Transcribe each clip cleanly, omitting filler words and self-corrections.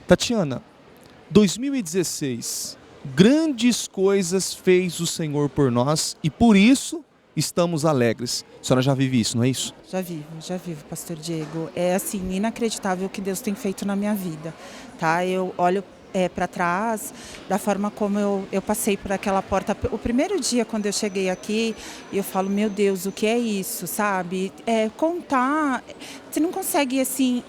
Tatiana, 2016, grandes coisas fez o Senhor por nós e por isso estamos alegres. A senhora já vive isso, não é isso? Já vivo, pastor Diego. É assim, inacreditável o que Deus tem feito na minha vida, tá? Eu olho para trás, da forma como eu passei por aquela porta. O primeiro dia, quando eu cheguei aqui, eu falo, meu Deus, o que é isso, sabe? Contar, você não consegue, assim,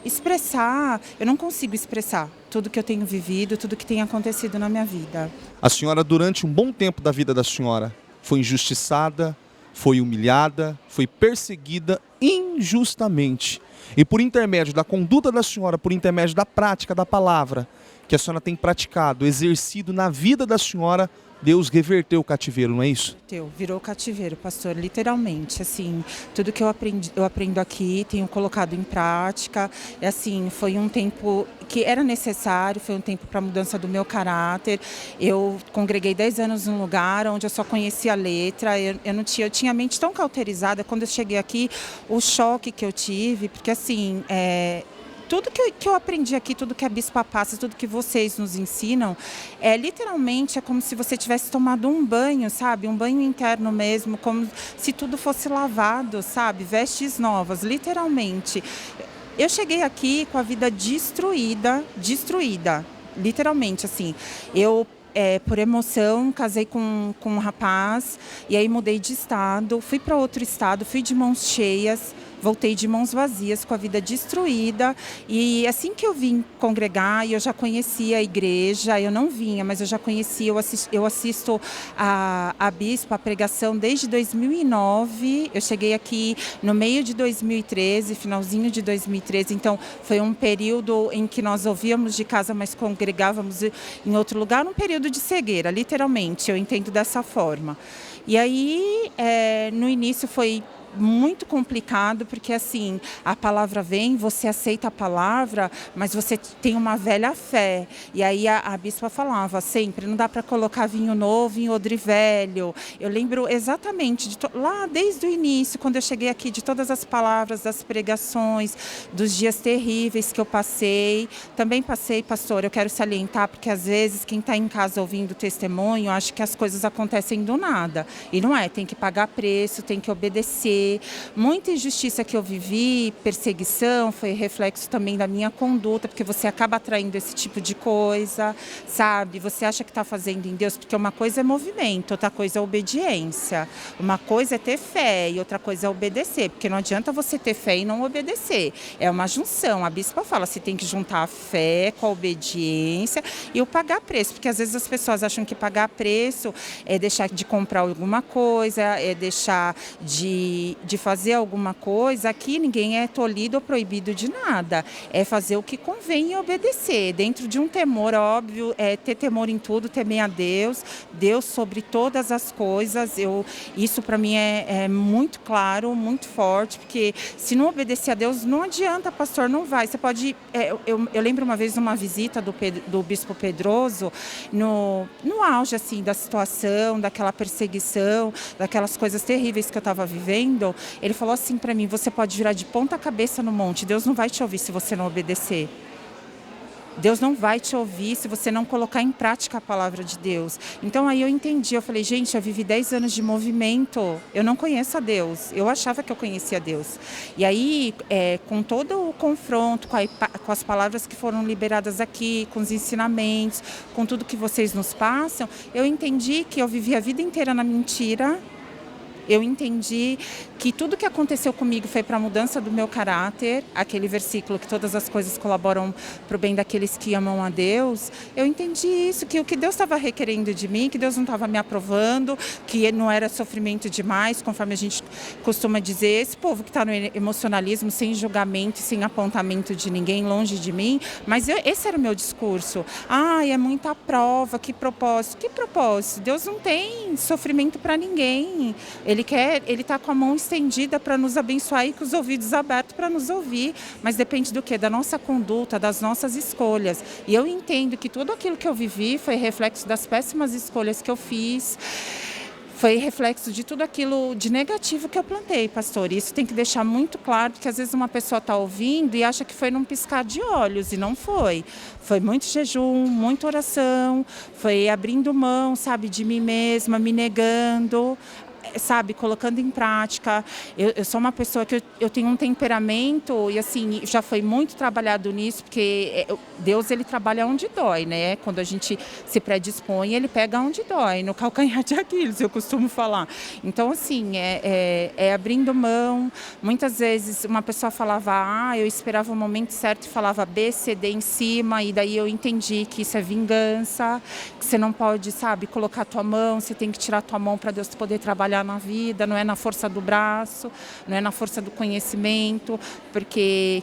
expressar, eu não consigo expressar tudo que eu tenho vivido, tudo que tem acontecido na minha vida. A senhora, durante um bom tempo da vida da senhora, foi injustiçada, foi humilhada, foi perseguida injustamente. E por intermédio da conduta da senhora, por intermédio da prática da palavra que a senhora tem praticado, exercido na vida da senhora, Deus reverteu o cativeiro, não é isso? Virou cativeiro, pastor, literalmente, assim, tudo que eu aprendo aqui, tenho colocado em prática, assim, foi um tempo que era necessário, foi um tempo para a mudança do meu caráter. Eu congreguei 10 anos num lugar onde eu só conhecia a letra, eu tinha a mente tão cauterizada. Quando eu cheguei aqui, o choque que eu tive, porque assim, tudo que eu aprendi aqui, tudo que a Bispa passa, tudo que vocês nos ensinam, literalmente é como se você tivesse tomado um banho, sabe? Um banho interno mesmo, como se tudo fosse lavado, sabe? Vestes novas, literalmente. Eu cheguei aqui com a vida destruída, literalmente, assim. Por emoção, casei com um rapaz e aí mudei de estado, fui para outro estado, fui de mãos cheias, voltei de mãos vazias, com a vida destruída. E assim que eu vim congregar, eu já conhecia a igreja, eu não vinha, mas eu já conhecia, eu assisto a Bispa, a pregação desde 2009, eu cheguei aqui no meio de 2013, finalzinho de 2013, então foi um período em que nós ouvíamos de casa, mas congregávamos em outro lugar, um período de cegueira, literalmente, eu entendo dessa forma. E aí, no início foi muito complicado, porque assim, a palavra vem, você aceita a palavra, mas você tem uma velha fé. E aí a bispa falava sempre, não dá para colocar vinho novo em odre velho. Eu lembro exatamente, lá desde o início, quando eu cheguei aqui, de todas as palavras, das pregações, dos dias terríveis que eu passei. Também passei, pastor, eu quero salientar, porque às vezes quem está em casa ouvindo o testemunho, acha que as coisas acontecem do nada. E não é, tem que pagar preço, tem que obedecer. Muita injustiça que eu vivi, perseguição, foi reflexo também da minha conduta, porque você acaba atraindo esse tipo de coisa, sabe? Você acha que está fazendo em Deus, porque uma coisa é movimento, outra coisa é obediência. Uma coisa é ter fé e outra coisa é obedecer, porque não adianta você ter fé e não obedecer. É uma junção. A bispa fala, você tem que juntar a fé com a obediência e o pagar preço, porque às vezes as pessoas acham que pagar preço é deixar de comprar alguma coisa, é deixar de fazer alguma coisa. Aqui ninguém é tolhido ou proibido de nada. É fazer o que convém e obedecer. Dentro de um temor, óbvio, ter temor em tudo, temer a Deus, Deus sobre todas as coisas. Isso para mim é muito claro, muito forte, porque se não obedecer a Deus, não adianta, pastor, não vai. Você pode... Eu lembro uma vez uma visita do Bispo Pedroso, no auge assim, da situação, daquela perseguição, daquelas coisas terríveis que eu estava vivendo. Ele falou assim para mim, você pode virar de ponta cabeça no monte, Deus não vai te ouvir se você não obedecer. Deus não vai te ouvir se você não colocar em prática a palavra de Deus. Então aí eu entendi, eu falei, gente, eu vivi 10 anos de movimento, eu não conheço a Deus, eu achava que eu conhecia a Deus. E aí, com todo o confronto, com as palavras que foram liberadas aqui, com os ensinamentos, com tudo que vocês nos passam, eu entendi que eu vivi a vida inteira na mentira. Eu entendi que tudo que aconteceu comigo foi para a mudança do meu caráter, aquele versículo que todas as coisas colaboram para o bem daqueles que amam a Deus. Eu entendi isso, que o que Deus estava requerendo de mim, que Deus não estava me aprovando, que não era sofrimento demais, conforme a gente costuma dizer, esse povo que está no emocionalismo, sem julgamento, sem apontamento de ninguém, longe de mim, mas esse era o meu discurso. É muita prova, que propósito? Que propósito? Deus não tem sofrimento para ninguém. Ele está com a mão estendida para nos abençoar e com os ouvidos abertos para nos ouvir. Mas depende do quê? Da nossa conduta, das nossas escolhas. E eu entendo que tudo aquilo que eu vivi foi reflexo das péssimas escolhas que eu fiz. foi reflexo de tudo aquilo de negativo que eu plantei, pastor. E isso tem que deixar muito claro, porque às vezes uma pessoa está ouvindo e acha que foi num piscar de olhos, e não foi. Foi muito jejum, muita oração, foi abrindo mão, sabe, de mim mesma, me negando, sabe, colocando em prática. Eu sou uma pessoa que eu tenho um temperamento e assim, já foi muito trabalhado nisso, porque Deus, ele trabalha onde dói, né? Quando a gente se predispõe, ele pega onde dói, no calcanhar de Aquiles, eu costumo falar. Então, assim, é abrindo mão. Muitas vezes uma pessoa falava eu esperava o momento certo e falava B, C, D em cima, e daí eu entendi que isso é vingança, que você não pode, sabe, colocar a tua mão, você tem que tirar a tua mão para Deus poder trabalhar na vida, não é na força do braço, não é na força do conhecimento, porque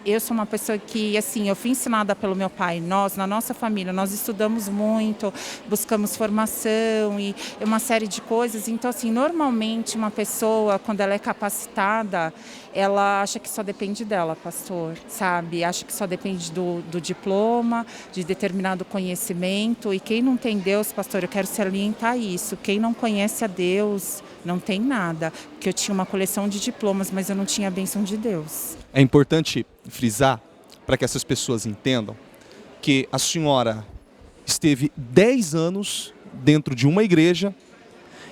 eu sou uma pessoa que, assim, eu fui ensinada pelo meu pai, nós, na nossa família, nós estudamos muito, buscamos formação e uma série de coisas, então, assim, normalmente uma pessoa, quando ela é capacitada, ela acha que só depende dela, pastor, sabe? Acha que só depende do diploma, de determinado conhecimento. E quem não tem Deus, pastor, eu quero salientar isso. Quem não conhece a Deus não tem nada. Porque eu tinha uma coleção de diplomas, mas eu não tinha a bênção de Deus. É importante frisar, para que essas pessoas entendam, que a senhora esteve 10 anos dentro de uma igreja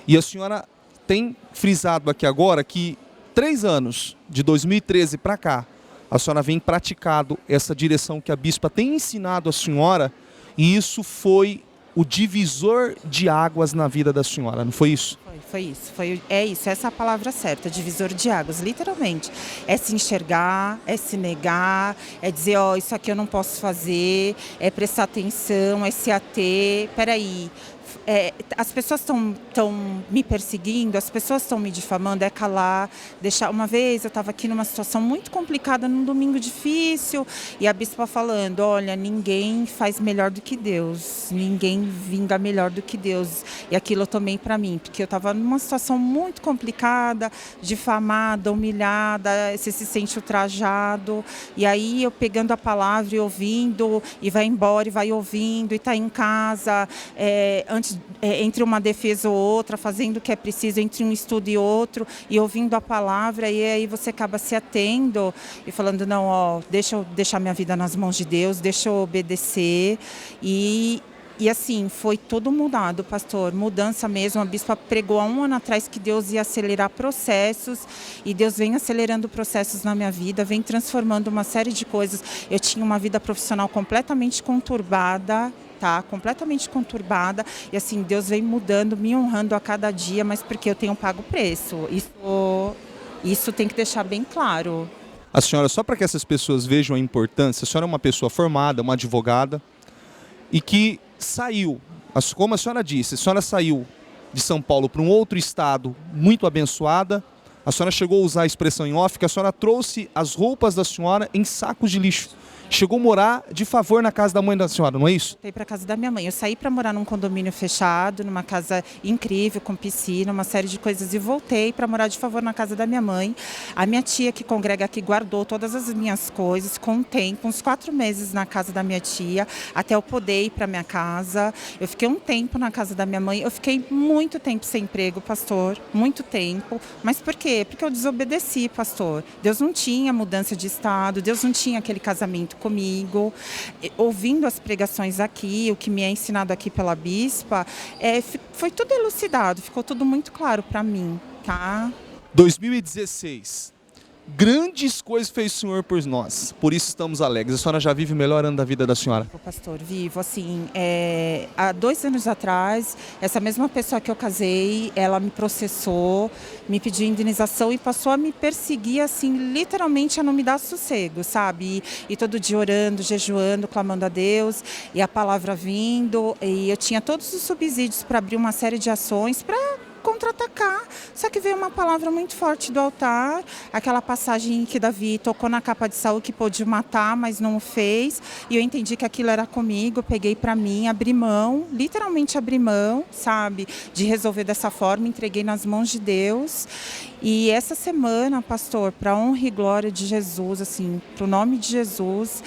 e a senhora tem frisado aqui agora que 3 anos, de 2013 para cá, a senhora vem praticado essa direção que a bispa tem ensinado a senhora, e isso foi o divisor de águas na vida da senhora, não foi isso? Foi isso, essa é a palavra certa, divisor de águas, literalmente. É se enxergar, é se negar, é dizer, isso aqui eu não posso fazer, é prestar atenção, é se ater, peraí. As pessoas estão me perseguindo, as pessoas estão me difamando, é calar, deixar. Uma vez eu estava aqui numa situação muito complicada, num domingo difícil, e a bispa falando, olha, ninguém faz melhor do que Deus, ninguém vinga melhor do que Deus. E aquilo eu tomei para mim, porque eu estava numa situação muito complicada, difamada, humilhada, você se sente ultrajado, e aí eu pegando a palavra e ouvindo, e vai embora e vai ouvindo, e está em casa, entre uma defesa ou outra, fazendo o que é preciso entre um estudo e outro, e ouvindo a palavra, e aí você acaba se atendo e falando, não, deixa eu deixar minha vida nas mãos de Deus, deixa eu obedecer. E assim, foi tudo mudado, pastor, mudança mesmo. A bispa pregou há 1 ano atrás que Deus ia acelerar processos, e Deus vem acelerando processos na minha vida, vem transformando uma série de coisas. Eu tinha uma vida profissional completamente conturbada, completamente conturbada, e assim, Deus vem mudando, me honrando a cada dia, mas porque eu tenho pago preço. Isso tem que deixar bem claro. A senhora, só para que essas pessoas vejam a importância, a senhora é uma pessoa formada, uma advogada, e que saiu, como a senhora disse, a senhora saiu de São Paulo para um outro estado muito abençoada. A senhora chegou a usar a expressão em off, que a senhora trouxe as roupas da senhora em sacos de lixo. Chegou a morar de favor na casa da mãe da senhora, não é isso? Fui para a casa da minha mãe. Eu saí para morar num condomínio fechado, numa casa incrível, com piscina, uma série de coisas, e voltei para morar de favor na casa da minha mãe. A minha tia, que congrega aqui, guardou todas as minhas coisas, com um tempo, uns 4 meses na casa da minha tia, até eu poder ir para minha casa. Eu fiquei um tempo na casa da minha mãe. Eu fiquei muito tempo sem emprego, pastor, muito tempo. Mas por quê? Porque eu desobedeci, pastor. Deus não tinha mudança de estado, Deus não tinha aquele casamento comigo. Ouvindo as pregações aqui, o que me é ensinado aqui pela bispa, foi tudo elucidado, ficou tudo muito claro para mim, tá? 2016. Grandes coisas fez o Senhor por nós, por isso estamos alegres. A senhora já vive o melhor ano da vida da senhora? Pastor, vivo, assim, há 2 anos atrás, essa mesma pessoa que eu casei, ela me processou, me pediu indenização e passou a me perseguir, assim, literalmente a não me dar sossego, sabe? E todo dia orando, jejuando, clamando a Deus, e a palavra vindo, e eu tinha todos os subsídios para abrir uma série de ações para contra-atacar. Só que veio uma palavra muito forte do altar, aquela passagem que Davi tocou na capa de Saul que pôde matar, mas não o fez. E eu entendi que aquilo era comigo, eu peguei para mim, abri mão, literalmente abri mão, sabe, de resolver dessa forma, entreguei nas mãos de Deus. E essa semana, pastor, para a honra e glória de Jesus, assim, para o nome de Jesus,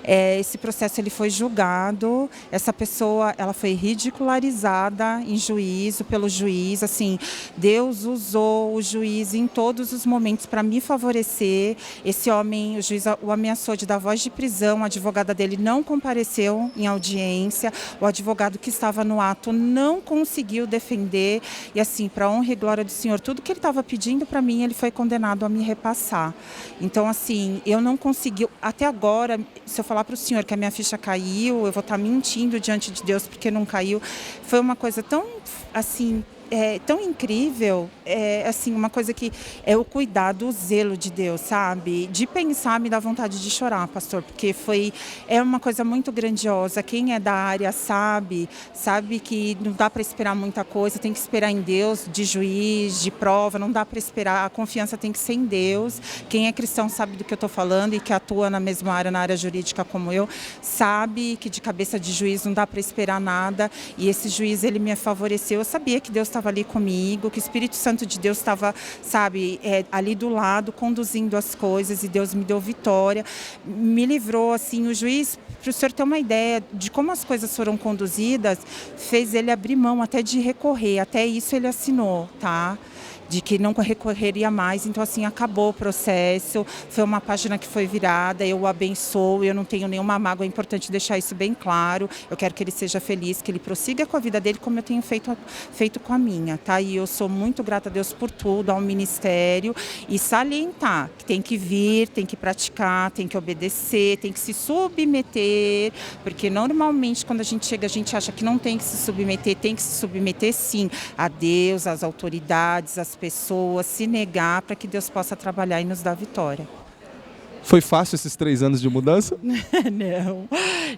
esse processo ele foi julgado, essa pessoa ela foi ridicularizada em juízo, pelo juiz, assim, Deus usou o juiz em todos os momentos para me favorecer. Esse homem, o juiz o ameaçou de dar voz de prisão, a advogada dele não compareceu em audiência, o advogado que estava no ato não conseguiu defender, e assim, para a honra e glória do Senhor, tudo que ele estava pedindo para mim, ele foi condenado a me repassar. Então, assim, eu não consegui, até agora, se eu falar para o senhor que a minha ficha caiu, eu vou estar mentindo diante de Deus porque não caiu. Foi uma coisa tão, assim, tão incrível, assim, uma coisa que é o cuidado, o zelo de Deus, sabe? De pensar me dá vontade de chorar, pastor, porque é uma coisa muito grandiosa. Quem é da área sabe que não dá para esperar muita coisa, tem que esperar em Deus, de juiz, de prova, não dá para esperar, a confiança tem que ser em Deus. Quem é cristão sabe do que eu estou falando e que atua na mesma área, na área jurídica como eu, sabe que de cabeça de juiz não dá para esperar nada, e esse juiz, ele me favoreceu. Eu sabia que Deus estava ali comigo, que o Espírito Santo de Deus estava, sabe, ali do lado, conduzindo as coisas, e Deus me deu vitória, me livrou, assim, o juiz, para o senhor ter uma ideia de como as coisas foram conduzidas, fez ele abrir mão até de recorrer, até isso ele assinou, tá? De que não recorreria mais, então assim, acabou o processo, foi uma página que foi virada, eu o abençoo, eu não tenho nenhuma mágoa, é importante deixar isso bem claro, eu quero que ele seja feliz, que ele prossiga com a vida dele como eu tenho feito com a minha, tá? E eu sou muito grata a Deus por tudo, ao ministério, e salientar que tem que vir, tem que praticar, tem que obedecer, tem que se submeter, porque normalmente quando a gente chega, a gente acha que não tem que se submeter, tem que se submeter sim, a Deus, às autoridades, às pessoas, se negar para que Deus possa trabalhar e nos dar vitória. Foi fácil esses 3 anos de mudança?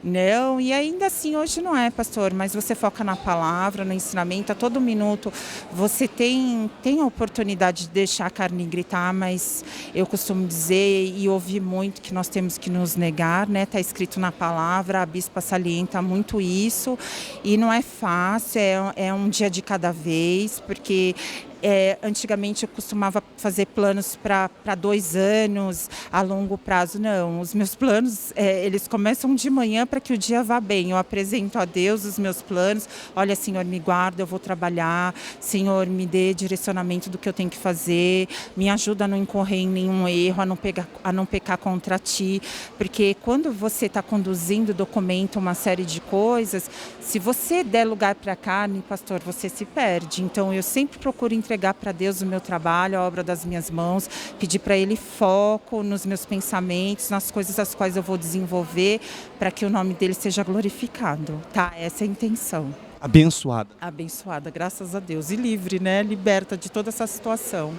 Não, e ainda assim hoje não é, pastor, mas você foca na palavra, no ensinamento, a todo minuto você tem a oportunidade de deixar a carne gritar, mas eu costumo dizer e ouvir muito que nós temos que nos negar, né? Está escrito na palavra, a bispa salienta muito isso, e não é fácil, é um dia de cada vez, porque antigamente eu costumava fazer planos para 2 anos, a longo prazo não. Os meus planos, eles começam de manhã para que o dia vá bem. Eu apresento a Deus os meus planos. Olha, Senhor, me guarda, eu vou trabalhar. Senhor, me dê direcionamento do que eu tenho que fazer. Me ajuda a não incorrer em nenhum erro, a não pecar contra Ti. Porque quando você está conduzindo, documenta uma série de coisas, se você der lugar para a carne, pastor, você se perde. Então, eu sempre procuro entregar para Deus o meu trabalho, a obra das minhas mãos, pedir para Ele foco nos meus pensamentos, nas coisas as quais eu vou desenvolver, para que o nome dele seja glorificado, tá? Essa é a intenção. Abençoada. Abençoada, graças a Deus. E livre, né? Liberta de toda essa situação.